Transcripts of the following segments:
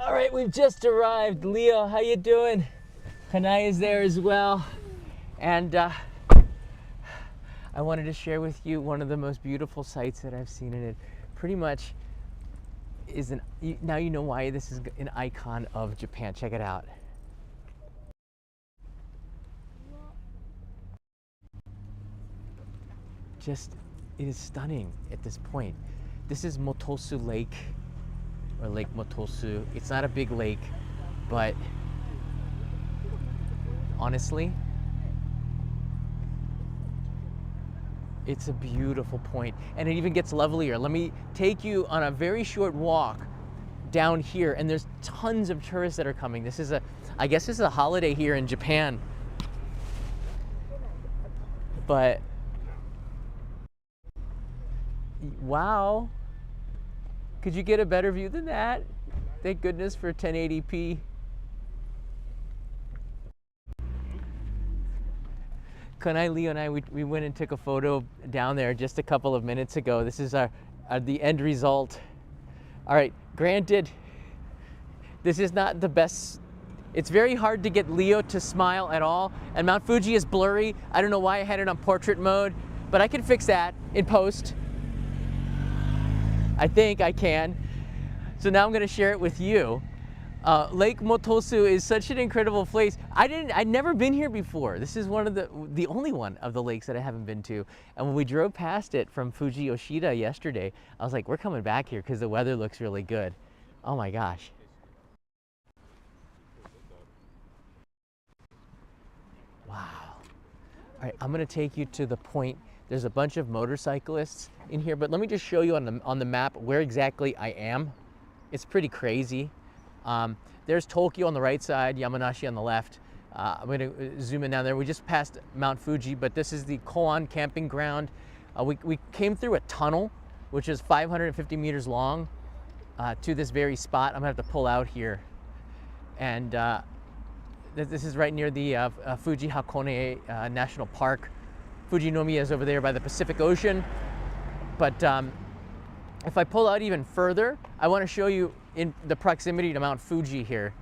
All right, we've just arrived. Leo, how you doing? Kanai is there as well. And I wanted to share with you one of the most beautiful sights that I've seen, and it pretty much is now you know why this is an icon of Japan. Check it out. Just, it is stunning at this point. This is Motosu Lake, or Lake Motosu. It's not a big lake, but honestly, it's a beautiful point, and it even gets lovelier. Let me take you on a very short walk down here, and there's tons of tourists that are coming. This is I guess this is a holiday here in Japan, but wow, could you get a better view than that? Thank goodness for 1080p. Kanai, Leo, and I, we went and took a photo down there just a couple of minutes ago. This is the end result. All right, granted, this is not the best. It's very hard to get Leo to smile at all, and Mount Fuji is blurry. I don't know why I had it on portrait mode, but I can fix that in post. I think I can. So now I'm gonna share it with you. Lake Motosu is such an incredible place. I'd never been here before. This is one of the only one of the lakes that I haven't been to. And when we drove past it from Fuji Yoshida yesterday, I was like, we're coming back here because the weather looks really good. Oh my gosh. Wow. All right, I'm gonna take you to the point. There's a bunch of motorcyclists in here, but let me just show you on the map where exactly I am. It's pretty crazy. There's Tokyo on the right side, Yamanashi on the left. I'm going to zoom in down there. We just passed Mount Fuji, but this is the Koan camping ground. We came through a tunnel, which is 550 meters long, to this very spot. I'm going to have to pull out here. And this is right near the Fuji Hakone National Park. Fujinomiya is over there by the Pacific Ocean. But if I pull out even further, I want to show you in the proximity to Mount Fuji here.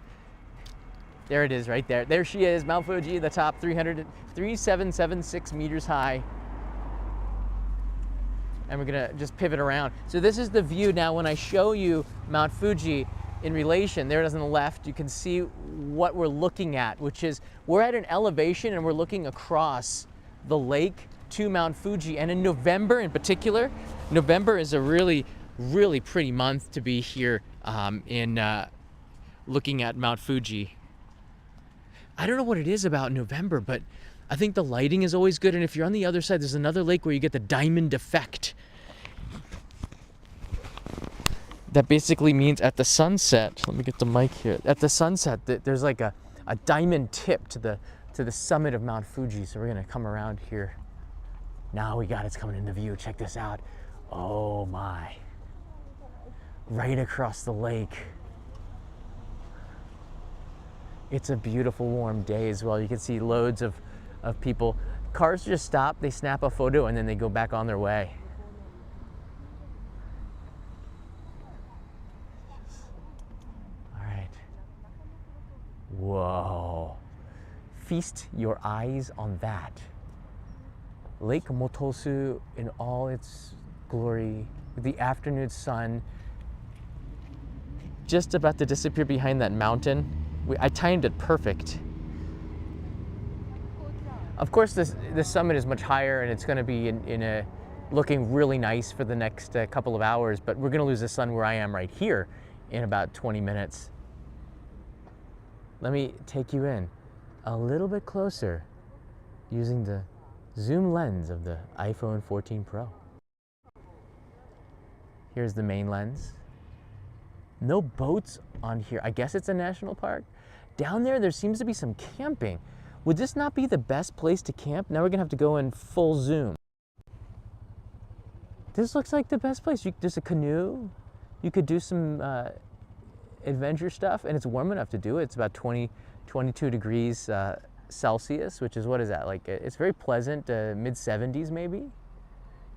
There it is right there. There she is, Mount Fuji, the top 3776 meters high. And we're gonna just pivot around. So this is the view now when I show you Mount Fuji in relation. There it is on the left. You can see what we're looking at, which is we're at an elevation and we're looking across the lake to Mount Fuji. And in November in particular, November is a really pretty month to be here looking at Mount Fuji. I don't know what it is about November, but I think the lighting is always good. And if you're on the other side, there's another lake where you get the diamond effect. That basically means at the sunset, let me get the mic here. At the sunset, there's like a diamond tip to the summit of Mount Fuji. So we're gonna come around here. Now it's coming into view. Check this out. Oh my. Right across the lake. It's a beautiful warm day as well. You can see loads of people. Cars just stop, they snap a photo, and then they go back on their way. All right. Whoa. Feast your eyes on that. Lake Motosu in all its glory, with the afternoon sun just about to disappear behind that mountain. I timed it perfect. Of course, the summit is much higher, and it's going to be looking really nice for the next couple of hours, but we're going to lose the sun where I am right here in about 20 minutes. Let me take you in a little bit closer using the zoom lens of the iPhone 14 Pro. Here's the main lens. No boats on here. I guess it's a national park. Down there seems to be some camping. Would this not be the best place to camp? Now we're gonna have to go in full zoom. This looks like the best place. There's a canoe. You could do some adventure stuff, and it's warm enough to do it. It's about 22 degrees Celsius, which is, what is that? Like, it's very pleasant, mid 70s maybe.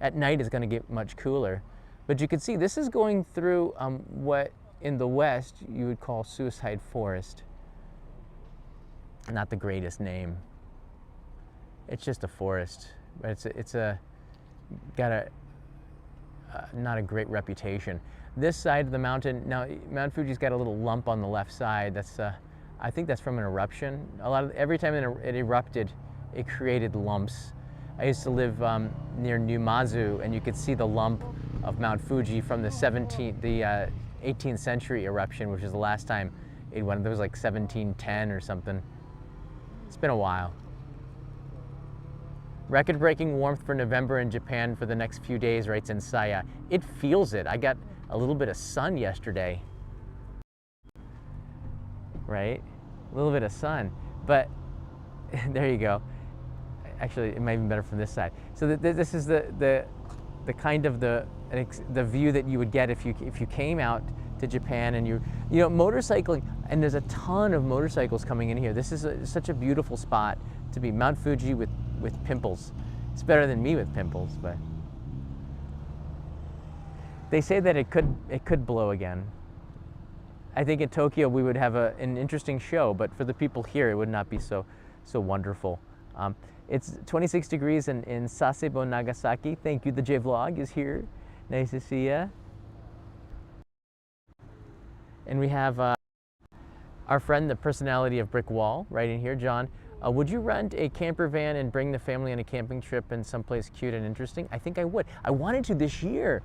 At night it's gonna get much cooler. But you can see this is going through what in the West you would call Suicide Forest. Not the greatest name. It's just a forest, but it's got a not a great reputation. This side of the mountain, now Mount Fuji's got a little lump on the left side. That's I think that's from an eruption. Every time it erupted, it created lumps. I used to live near Numazu, and you could see the lump of Mount Fuji from the 18th century eruption, which is the last time it went. It was like 1710 or something. It's been a while. Record-breaking warmth for November in Japan for the next few days, writes in Saya. It feels it. I got a little bit of sun yesterday. Right? A little bit of sun. But there you go. Actually, it might be better from this side. So this is the kind of the view that you would get if you came out to Japan and you know, motorcycling, and there's a ton of motorcycles coming in here. This is such a beautiful spot to be. Mount Fuji with pimples. It's better than me with pimples, but they say that it could blow again. I think in Tokyo we would have an interesting show, but for the people here it would not be so wonderful. It's 26 degrees in Sasebo, Nagasaki. Thank you. The J-Vlog is here. Nice to see ya. And we have our friend, the personality of Brick Wall, right in here, John. Would you rent a camper van and bring the family on a camping trip in someplace cute and interesting? I think I would. I wanted to this year,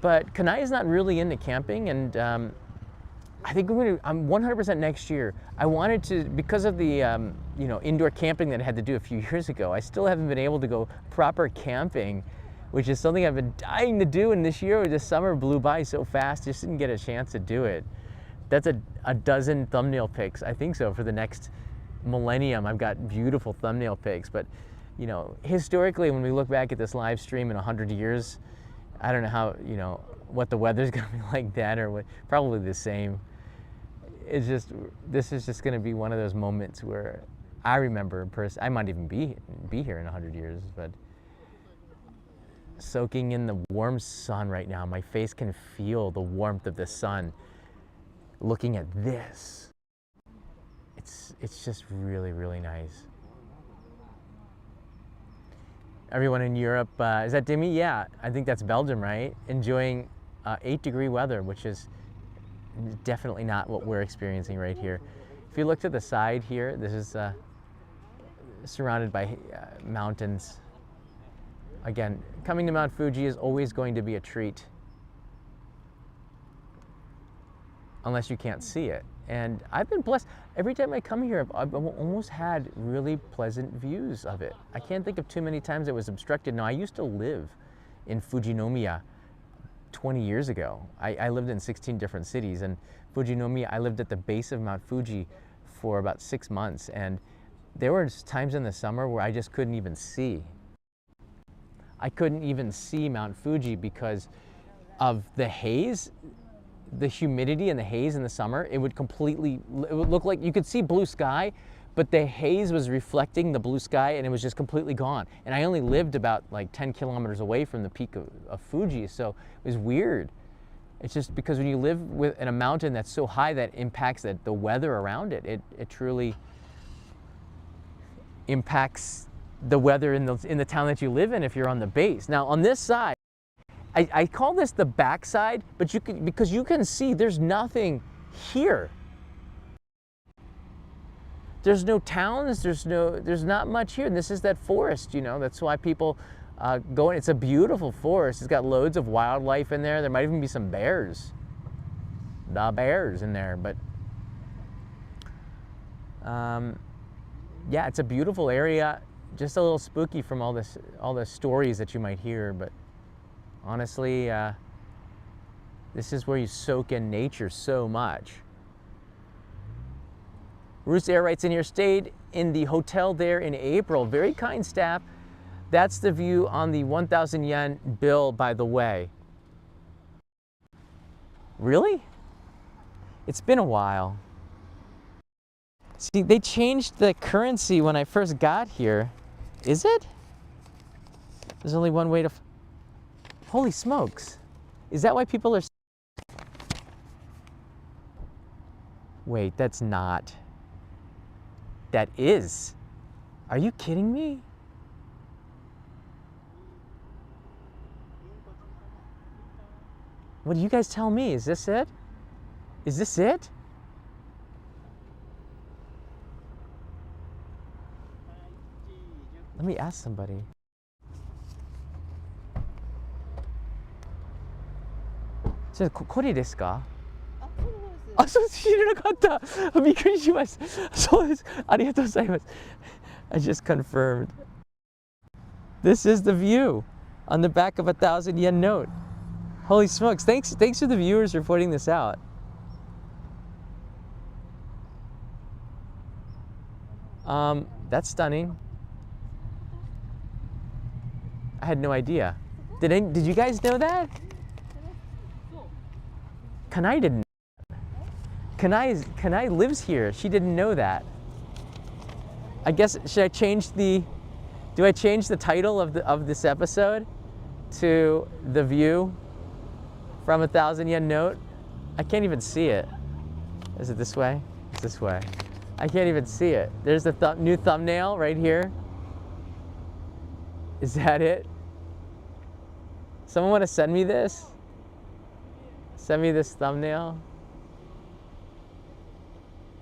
but Kanai's not really into camping, and I think I'm 100% next year. I wanted to, because of the you know, indoor camping that I had to do a few years ago. I still haven't been able to go proper camping, which is something I've been dying to do. And this year, this summer blew by so fast, just didn't get a chance to do it. That's a dozen thumbnail pics, I think so, for the next millennium. I've got beautiful thumbnail pics, but you know, historically, when we look back at this live stream in 100 years, I don't know how, you know, what the weather's gonna be like then, or what, probably the same. It's just, this is just gonna be one of those moments where I remember in person. I might even be here in 100 years, but soaking in the warm sun right now. My face can feel the warmth of the sun. Looking at this, it's just really, really nice. Everyone in Europe, is that Demi? Yeah, I think that's Belgium, right? Enjoying 8-degree weather, which is definitely not what we're experiencing right here. If you look to the side here, this is surrounded by mountains. Again, coming to Mount Fuji is always going to be a treat, unless you can't see it. And I've been blessed. Every time I come here, I've almost had really pleasant views of it. I can't think of too many times it was obstructed. Now, I used to live in Fujinomiya 20 years ago. I lived in 16 different cities, and Fujinomiya, I lived at the base of Mount Fuji for about 6 months, and there were times in the summer where I just couldn't even see. I couldn't even see Mount Fuji because of the haze. The humidity and the haze in the summer, it would look like you could see blue sky, but the haze was reflecting the blue sky and it was just completely gone. And I only lived about like 10 kilometers away from the peak of Fuji, so it was weird. It's just because when you live in a mountain that's so high that impacts the weather around it, it truly impacts the weather in the town that you live in if you're on the base. Now on this side, I call this the backside, but because you can see there's nothing here. There's no towns, there's not much here. And this is that forest, you know, that's why people go in. It's a beautiful forest. It's got loads of wildlife in there. There might even be some bears. The bears in there, but yeah, it's a beautiful area. Just a little spooky from all the stories that you might hear, but honestly, this is where you soak in nature so much. Roos Air writes in here, stayed in the hotel there in April. Very kind staff. That's the view on the 1,000 yen bill, by the way. Really? It's been a while. See, they changed the currency when I first got here. Is it? There's only one way to... Holy smokes. Is that why people are... Wait, that's not. That is. Are you kidding me? What do you guys tell me? Is this it? Is this it? Let me ask somebody. So, これですか? あ、そうです。知らなかった。びっくりします。そうです。ありがとうございます。I just confirmed. This is the view on the back of a 1,000 yen note. Holy smokes. Thanks to the viewers for putting this out. That's stunning. I had no idea. Did you guys know that? Kanai didn't. Kanai lives here. She didn't know that. I guess do I change the title of this episode to The View from a 1,000 yen note? I can't even see it. Is it this way? It's this way. I can't even see it. There's the new thumbnail right here. Is that it? Someone want to send me this? Send me this thumbnail.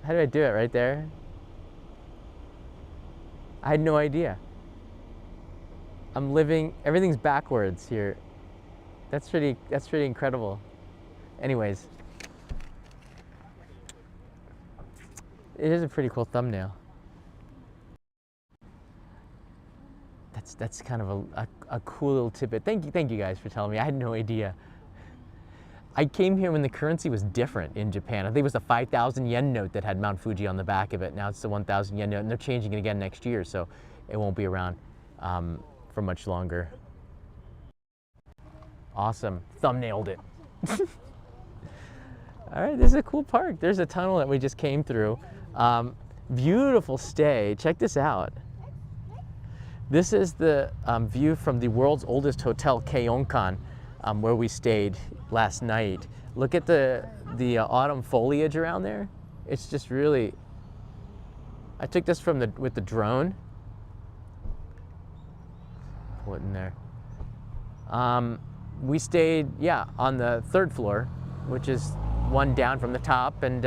How do I do it? Right there? I had no idea. I'm living, everything's backwards here. That's pretty incredible. Anyways. It is a pretty cool thumbnail. That's kind of a cool little tidbit. Thank you guys for telling me. I had no idea. I came here when the currency was different in Japan. I think it was the 5,000 yen note that had Mount Fuji on the back of it. Now it's the 1,000 yen note, and they're changing it again next year, so it won't be around for much longer. Awesome. Thumbnailed it. All right, this is a cool park. There's a tunnel that we just came through. Beautiful stay. Check this out. This is the view from the world's oldest hotel, Keionkan, where we stayed last night. Look at the autumn foliage around there. It's just really. I took this with the drone. Pull it in there. We stayed, on the 3rd floor, which is one down from the top, and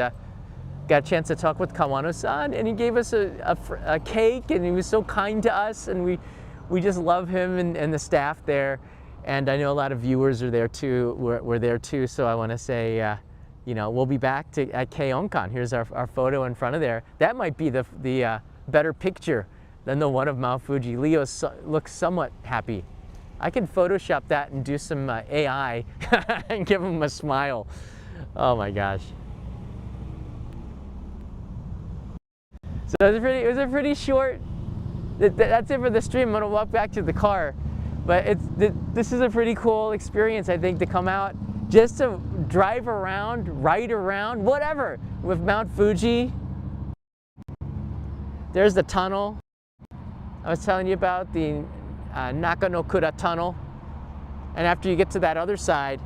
got a chance to talk with Kawano-san, and he gave us a cake, and he was so kind to us, and we just love him and the staff there. And I know a lot of viewers are there too. We're there too, so I want to say, we'll be back at Keionkan. Here's our photo in front of there. That might be the better picture than the one of Mount Fuji. Leo looks somewhat happy. I can Photoshop that and do some AI and give him a smile. Oh my gosh. So it was a pretty short. That's it for the stream. I'm gonna walk back to the car. But this is a pretty cool experience, I think, to come out just to drive around, ride around, whatever, with Mount Fuji. There's the tunnel I was telling you about, the Nakanokura tunnel. And after you get to that other side,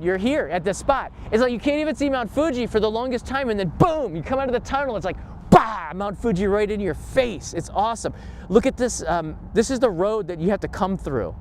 you're here at this spot. It's like you can't even see Mount Fuji for the longest time, and then boom, you come out of the tunnel, it's like, bah, Mount Fuji right in your face. It's awesome. Look at this. This is the road that you have to come through.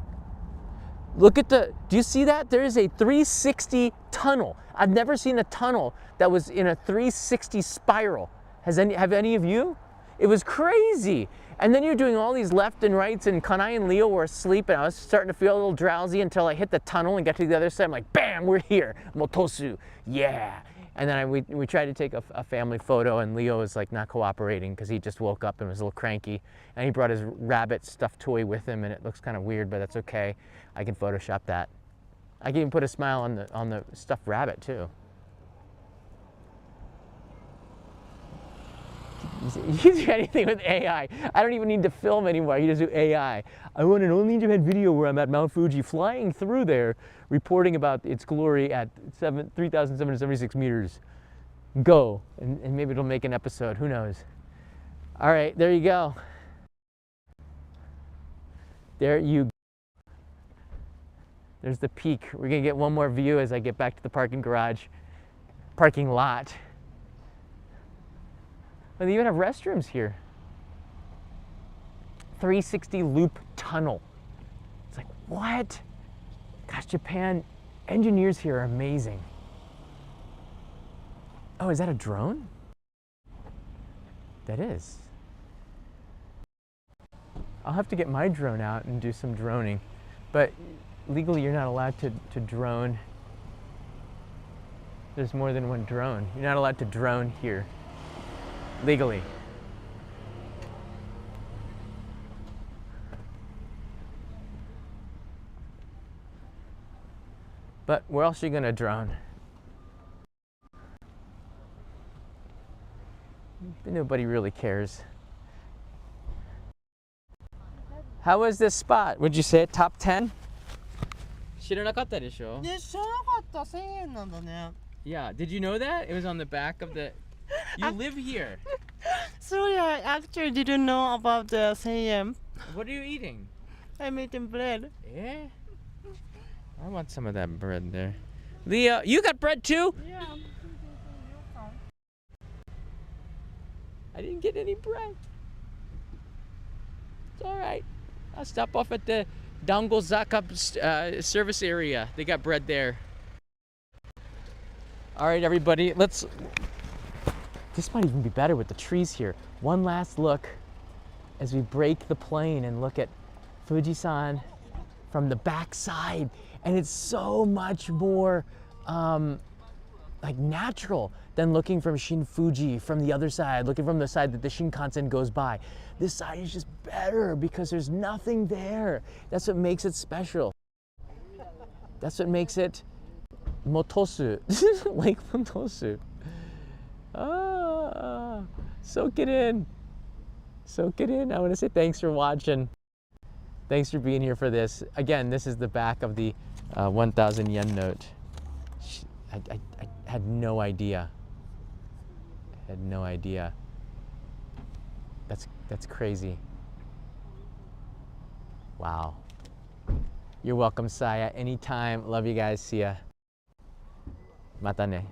Look at do you see that? There is a 360 tunnel. I've never seen a tunnel that was in a 360 spiral. Have any of you? It was crazy. And then you're doing all these left and rights, and Kanai and Leo were asleep, and I was starting to feel a little drowsy until I hit the tunnel and got to the other side. I'm like, bam, we're here. Motosu, yeah. And then we tried to take a family photo, and Leo was like not cooperating because he just woke up and was a little cranky. And he brought his rabbit stuffed toy with him, and it looks kind of weird, but that's okay. I can Photoshop that. I can even put a smile on the stuffed rabbit too. You can do anything with AI. I don't even need to film anymore. You just do AI. I want an only in Japan video where I'm at Mount Fuji flying through there, reporting about its glory at 3,776 meters. Go. And maybe it'll make an episode. Who knows? All right, there you go. There you go. There's the peak. We're gonna get one more view as I get back to the parking lot. But they even have restrooms here. 360 loop tunnel. It's like, what? Gosh, Japan, engineers here are amazing. Oh, is that a drone? That is. I'll have to get my drone out and do some droning. But legally, you're not allowed to drone. There's more than one drone. You're not allowed to drone here, legally. But where else are you gonna drone? Nobody really cares. How was this spot? Would you say top 10? 知らなかったでしょ? で、知らなかった1000円なんだね。 Yeah, did you know that? It was on the back of the... You live here. Sorry, I actually didn't know about the 1000円. What are you eating? I'm eating bread. Eh? I want some of that bread there. Leah, you got bread too? Yeah. I didn't get any bread. It's all right. I'll stop off at the Dangozaka service area. They got bread there. All right, everybody, let's... This might even be better with the trees here. One last look as we break the plane and look at Fuji-san from the back side. And it's so much more like natural than looking from Shin Fuji from the other side, looking from the side that the Shinkansen goes by. This side is just better because there's nothing there. That's what makes it special. That's what makes it Motosu, Lake Motosu. Ah, soak it in. Soak it in. I want to say thanks for watching. Thanks for being here for this. Again, this is the back of the 1,000 yen note. I had no idea. I had no idea. That's crazy. Wow. You're welcome, Saya. Anytime. Love you guys. See ya. Mata ne.